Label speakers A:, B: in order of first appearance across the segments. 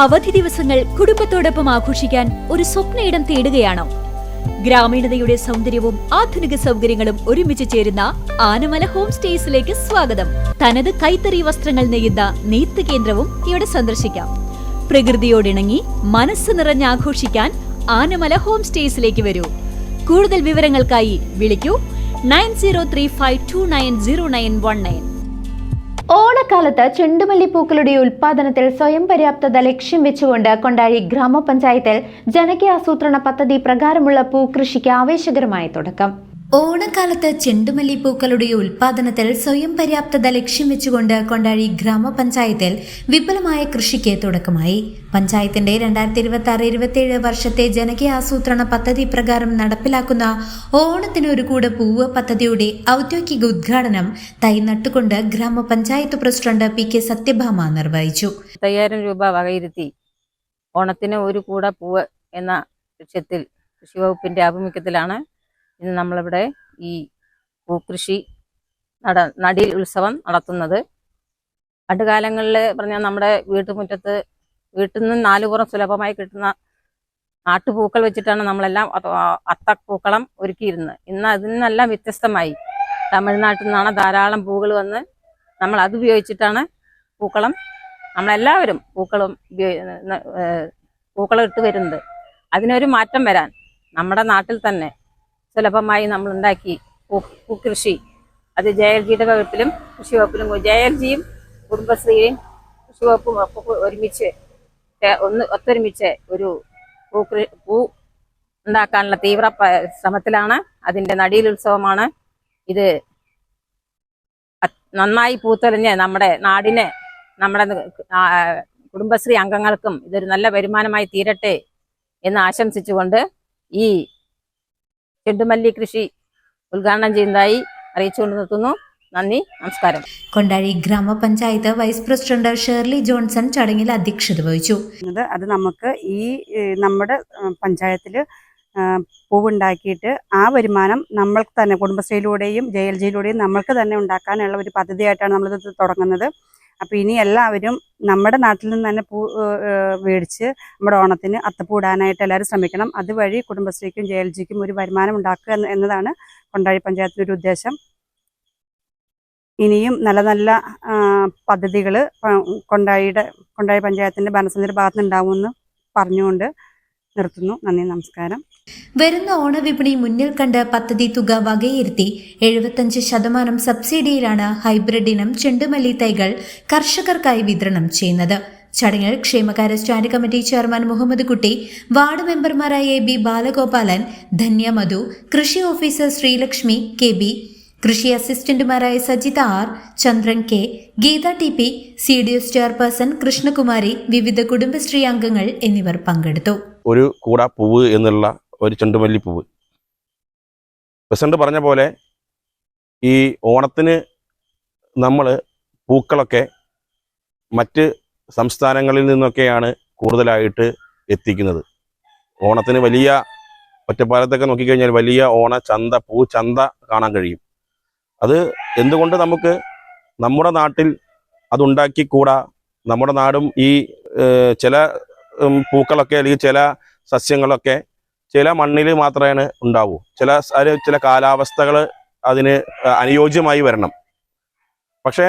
A: അവധി ദിവസങ്ങൾ കുടുംബത്തോടൊപ്പം ആഘോഷിക്കാൻ ഒരു സ്വപ്നയിടം തേടുകയാണോ? ഗ്രാമീണതയുടെ സൗന്ദര്യവും ആധുനിക സൗകര്യങ്ങളും ഒരുമിച്ച് ചേരുന്ന ആനമല ഹോം സ്റ്റേസിലേക്ക് സ്വാഗതം. തനത് കൈത്തറി വസ്ത്രങ്ങൾ നെയ്യുന്ന നെയ്ത്ത് കേന്ദ്രവും ഇവിടെ സന്ദർശിക്കാം. പ്രകൃതിയോടിണങ്ങി മനസ്സ് നിറഞ്ഞ് ആഘോഷിക്കാൻ ആനമല ഹോം സ്റ്റേസിലേക്ക് വരൂ. കൂടുതൽ വിവരങ്ങൾക്കായി വിളിക്കൂ 9035290919.
B: ഓണക്കാലത്ത് ചെണ്ടുമല്ലിപ്പൂക്കളുടെ ഉൽപാദനത്തിൽ സ്വയം പര്യാപ്തത ലക്ഷ്യം വെച്ചുകൊണ്ട് കൊണ്ടാഴി ഗ്രാമപഞ്ചായത്തിൽ ജനകീയാസൂത്രണ പദ്ധതി പ്രകാരമുള്ള പൂക്കൃഷിക്ക് ആവേശകരമായ തുടക്കം. ഓണക്കാലത്ത് ചെണ്ടുമല്ലിപ്പൂക്കളുടെ ഉൽപാദനത്തിൽ സ്വയം പര്യാപ്തത ലക്ഷ്യം വെച്ചുകൊണ്ട് കൊണ്ടാഴി ഗ്രാമപഞ്ചായത്തിൽ വിപുലമായ കൃഷിക്ക് തുടക്കമായി. പഞ്ചായത്തിന്റെ 2026-27 വർഷത്തെ ജനകീയാസൂത്രണ പദ്ധതി പ്രകാരം നടപ്പിലാക്കുന്ന ഓണത്തിന് ഒരു കൂടെ പൂവ് പദ്ധതിയുടെ ഔദ്യോഗിക ഉദ്ഘാടനം തൈ നട്ടുകൊണ്ട് ഗ്രാമപഞ്ചായത്ത് പ്രസിഡന്റ് PK സത്യഭാമ നിർവഹിച്ചു.
C: 5000 രൂപ വകയിരുത്തി ഓണത്തിന് ഒരു കൂടെ പൂവ് എന്ന ലക്ഷ്യത്തിൽ കൃഷി വകുപ്പിന്റെ ആഭിമുഖ്യത്തിലാണ് ഇന്ന് നമ്മളിവിടെ ഈ പൂക്കൃഷി നടീൽ ഉത്സവം നടത്തുന്നത്. പണ്ടുകാലങ്ങളിൽ പറഞ്ഞാൽ നമ്മുടെ വീട്ടുമുറ്റത്ത് വീട്ടിൽ നിന്ന് 4 പുറം സുലഭമായി കിട്ടുന്ന നാട്ടുപൂക്കൾ വെച്ചിട്ടാണ് നമ്മളെല്ലാം അത്തപ്പൂക്കളം ഒരുക്കിയിരുന്നത്. ഇന്ന് അതിൽ നിന്നെല്ലാം വ്യത്യസ്തമായി തമിഴ്നാട്ടിൽ നിന്നാണ് ധാരാളം പൂക്കൾ വന്ന് നമ്മൾ അത് ഉപയോഗിച്ചിട്ടാണ് പൂക്കളം നമ്മളെല്ലാവരും പൂക്കളം ഇട്ട് വരുന്നത്. അതിനൊരു മാറ്റം വരാൻ നമ്മുടെ നാട്ടിൽ തന്നെ സുലഭമായി നമ്മൾ ഉണ്ടാക്കി പൂക്കൃഷി, അത് JLGയുടെ വകുപ്പിലും കൃഷി വകുപ്പിലും JLGയും കുടുംബശ്രീയും കൃഷി വകുപ്പും ഒക്കെ ഒത്തൊരുമിച്ച് ഒരു പൂ ഉണ്ടാക്കാനുള്ള തീവ്ര ശ്രമത്തിലാണ്. അതിന്റെ നടീലുത്സവമാണ് ഇത്. നന്നായി പൂത്തെളിഞ്ഞ് നമ്മുടെ നാടിനെ, നമ്മുടെ കുടുംബശ്രീ അംഗങ്ങൾക്കും ഇതൊരു നല്ല വരുമാനമായി തീരട്ടെ എന്ന് ആശംസിച്ചുകൊണ്ട് ഈ ചെണ്ടുമല്ലി കൃഷി ഉദ്ഘാടനം ചെയ്യുന്നതായി അറിയിച്ചുകൊണ്ട് നിർത്തുന്നു. നന്ദി, നമസ്കാരം.
B: കൊണ്ടാഴി ഗ്രാമപഞ്ചായത്ത് വൈസ് പ്രസിഡന്റ് ഷേർലി ജോൺസൺ ചടങ്ങിൽ അധ്യക്ഷത വഹിച്ചു.
D: അത് നമുക്ക് ഈ നമ്മുടെ പഞ്ചായത്തിൽ പൂവുണ്ടാക്കിയിട്ട് ആ വരുമാനം നമ്മൾക്ക് തന്നെ കുടുംബശ്രീയിലൂടെയും JLGയിലൂടെയും നമ്മൾക്ക് തന്നെ ഉണ്ടാക്കാനുള്ള ഒരു പദ്ധതിയായിട്ടാണ് നമ്മളിത് തുടങ്ങുന്നത്. അപ്പോൾ ഇനി എല്ലാവരും നമ്മുടെ നാട്ടിൽ നിന്ന് തന്നെ പൂ മേടിച്ച് നമ്മുടെ ഓണത്തിന് അത്തപ്പൂ ഇടാനായിട്ട് എല്ലാവരും ശ്രമിക്കണം. അതുവഴി കുടുംബശ്രീക്കും JLGക്കും ഒരു വരുമാനം ഉണ്ടാക്കുക എന്നതാണ് കൊണ്ടാഴി പഞ്ചായത്തിൻ്റെ ഒരു ഉദ്ദേശം. ഇനിയും നല്ല നല്ല പദ്ധതികൾ കൊണ്ടാഴി പഞ്ചായത്തിൻ്റെ ഭരണസമിതിയുടെ ഭാഗത്ത് ഉണ്ടാവുമെന്ന് പറഞ്ഞുകൊണ്ട് നിർത്തുന്നു. നന്ദി, നമസ്കാരം.
B: വരുന്ന ഓണവിപണി മുന്നിൽ കണ്ട് പദ്ധതി തുക വകയിരുത്തി 75% സബ്സിഡിയിലാണ് ഹൈബ്രിഡ് ഇനം ചെണ്ടുമല്ലി തൈകൾ കർഷകർക്കായി വിതരണം ചെയ്യുന്നത്. ചടങ്ങിൽ ക്ഷേമകാര്യ സ്റ്റാൻഡിംഗ് കമ്മിറ്റി ചെയർമാൻ മുഹമ്മദ് കുട്ടി, വാർഡ് മെമ്പർമാരായ AB ബാലഗോപാലൻ, ധന്യ മധു, കൃഷി ഓഫീസർ ശ്രീലക്ഷ്മി KB, കൃഷി അസിസ്റ്റന്റുമാരായ Sajitha R, Chandran K, Geetha TP, CDS chairperson Krishnakumari, വിവിധ കുടുംബശ്രീ അംഗങ്ങൾ എന്നിവർ പങ്കെടുത്തു.
E: ഒരു കൂട പൂവ് എന്നുള്ള ഒരു ചെണ്ടുമല്ലി പൂവ് പ്രസിഡന്റ് പറഞ്ഞ പോലെ ഈ ഓണത്തിന് നമ്മൾ പൂക്കളൊക്കെ മറ്റ് സംസ്ഥാനങ്ങളിൽ നിന്നൊക്കെയാണ് കൂടുതലായിട്ട് എത്തിക്കുന്നത്. ഓണത്തിന് വലിയ ഒറ്റപ്പാലത്തൊക്കെ നോക്കിക്കഴിഞ്ഞാൽ വലിയ ഓണച്ചന്ത, പൂച്ചന്ത കാണാൻ കഴിയും. അത് എന്തുകൊണ്ട് നമുക്ക് നമ്മുടെ നാട്ടിൽ അതുണ്ടാക്കിക്കൂടാ? നമ്മുടെ നാടും ഈ ചില പൂക്കളൊക്കെ അല്ലെങ്കിൽ ചില സസ്യങ്ങളൊക്കെ ചില മണ്ണിൽ മാത്രമേ ഉണ്ടാവൂ. ചില കാലാവസ്ഥകൾ അതിന് അനുയോജ്യമായി വരണം. പക്ഷേ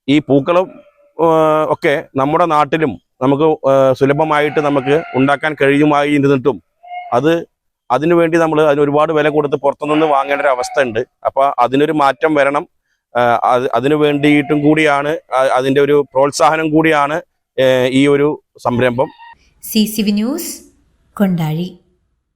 E: ഈ പൂക്കളും ഒക്കെ നമ്മുടെ നാട്ടിലും നമുക്ക് സുലഭമായിട്ട് നമുക്ക് ഉണ്ടാക്കാൻ കഴിയുമായി ഇരുന്നിട്ടും അതിനുവേണ്ടി നമ്മൾ അതിന് ഒരുപാട് വില കൊടുത്ത് പുറത്തുനിന്ന് വാങ്ങേണ്ട ഒരു അവസ്ഥ ഉണ്ട്. അപ്പോൾ അതിനൊരു മാറ്റം വരണം. അതിനു വേണ്ടിയിട്ടും കൂടിയാണ്, അതിൻ്റെ ഒരു പ്രോത്സാഹനം കൂടിയാണ് ഈ ഒരു സംരംഭം.
B: CCV news, Kondazhy.